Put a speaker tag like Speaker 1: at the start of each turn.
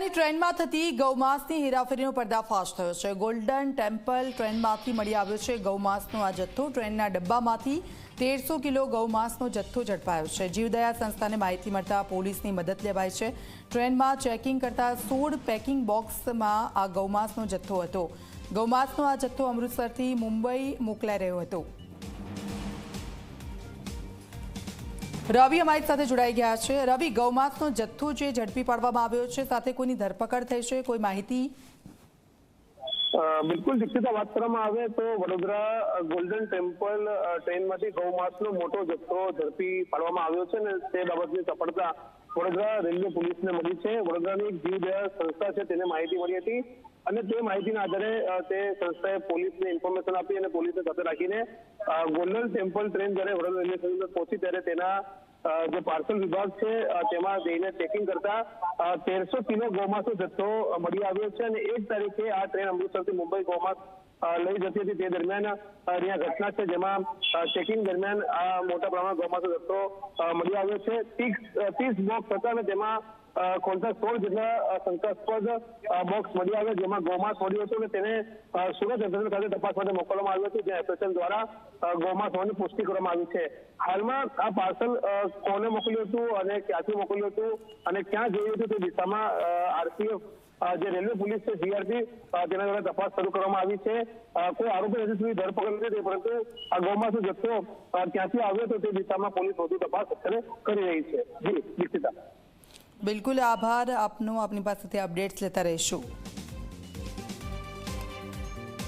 Speaker 1: મુંબઈ ટ્રેનમાં થતી ગૌમાંસની હેરાફેરીનો પર્દાફાશ થયો છે। ગોલ્ડન ટેમ્પલ ટ્રેનમાંથી મળી આવ્યો છે ગૌમાંસનો આ જથ્થો। ટ્રેનના ડબ્બામાંથી 1300 કિલો ગૌમાંસનો જથ્થો ઝડપાયો છે। જીવદયા સંસ્થાને માહિતી મળતા પોલીસની મદદ લેવાઈ છે। ટ્રેનમાં ચેકિંગ કરતા 16 પેકિંગ બોક્સમાં આ ગૌમાંસનો જથ્થો હતો। ગૌમાંસનો આ જથ્થો અમૃતસરથી મુંબઈ મોકલાઈ રહ્યો હતો। રવિ અમારી સાથે જોડાઈ ગયા છે। રવિ, ગૌમાંસનો જથ્થો જે ઝડપી પાડવામાં આવ્યો છે, સાથે કોઈની ધરપકડ થઈ છે, કોઈ માહિતી?
Speaker 2: બિલકુલ દીક્ષિતા, વાત કરવામાં આવે તો વડોદરા ગોલ્ડન ટેમ્પલ ટ્રેનમાંથી ગૌમાંસનો મોટો જથ્થો ઝડપી પાડવામાં આવ્યો છે અને તે બાબતની સફળતા વડોદરા રેલવે પોલીસને મળી છે। વડોદરાની એક જીવદયા સંસ્થા છે તેને માહિતી મળી હતી અને તે માહિતીના આધારે તે સંસ્થાએ પોલીસને ઇન્ફોર્મેશન આપી અને પોલીસને સાથે રાખીને ગોલ્ડન ટેમ્પલ ટ્રેન જ્યારે વડોદરા રેલવે સ્ટેશન પહોંચી ત્યારે તેના જે પાર્સલ વિભાગ છે તેમાં જઈને ચેકિંગ કરતા 1300 કિલો ગૌમાંસનો જથ્થો મળી આવ્યો છે અને 1 તારીખે આ ટ્રેન અમૃતસરથી મુંબઈ ગૌમાંસ લઈ જતી હતી। તે દરમિયાન અહીંયા ઘટના છે જેમાં ચેકિંગ દરમિયાન આ મોટા પ્રમાણમાં ગૌમાંસનો જથ્થો મળી આવ્યો છે। 30 બોક્સ હતા અને તેમાં ખોલતા 16 જેટલા શંકાસ્પદ બોક્સ મળી આવ્યા જેમાં ગૌમાંસ મળ્યું હતું અને તેને સુરત એસએસએલ ખાતે તપાસ માટે મોકલવામાં આવ્યો છે, જ્યાં એસએસએલ દ્વારા ગૌમાંસ હોવાની પુષ્ટિ કરવામાં આવી છે। હાલમાં આ પાર્સલ કોને મોકલ્યું હતું અને ક્યાંથી મોકલ્યું હતું અને ક્યાં જયું હતું તે દિશામાં આરપીએફ જે રેલવે પોલીસ છે જીઆરપી તેના દ્વારા તપાસ શરૂ કરવામાં આવી છે। કોઈ આરોપી હજી સુધી ધરપકડ નથી, પરંતુ આ ગૌમાંસનો જથ્થો ક્યાંથી આવ્યો તો તે દિશામાં પોલીસ વધુ તપાસ કરી રહી છે। જી દીક્ષિતા।
Speaker 1: બિલકુલ, આભાર આપનો। આપની પાસેથી અપડેટ્સ લેતા રહીશું।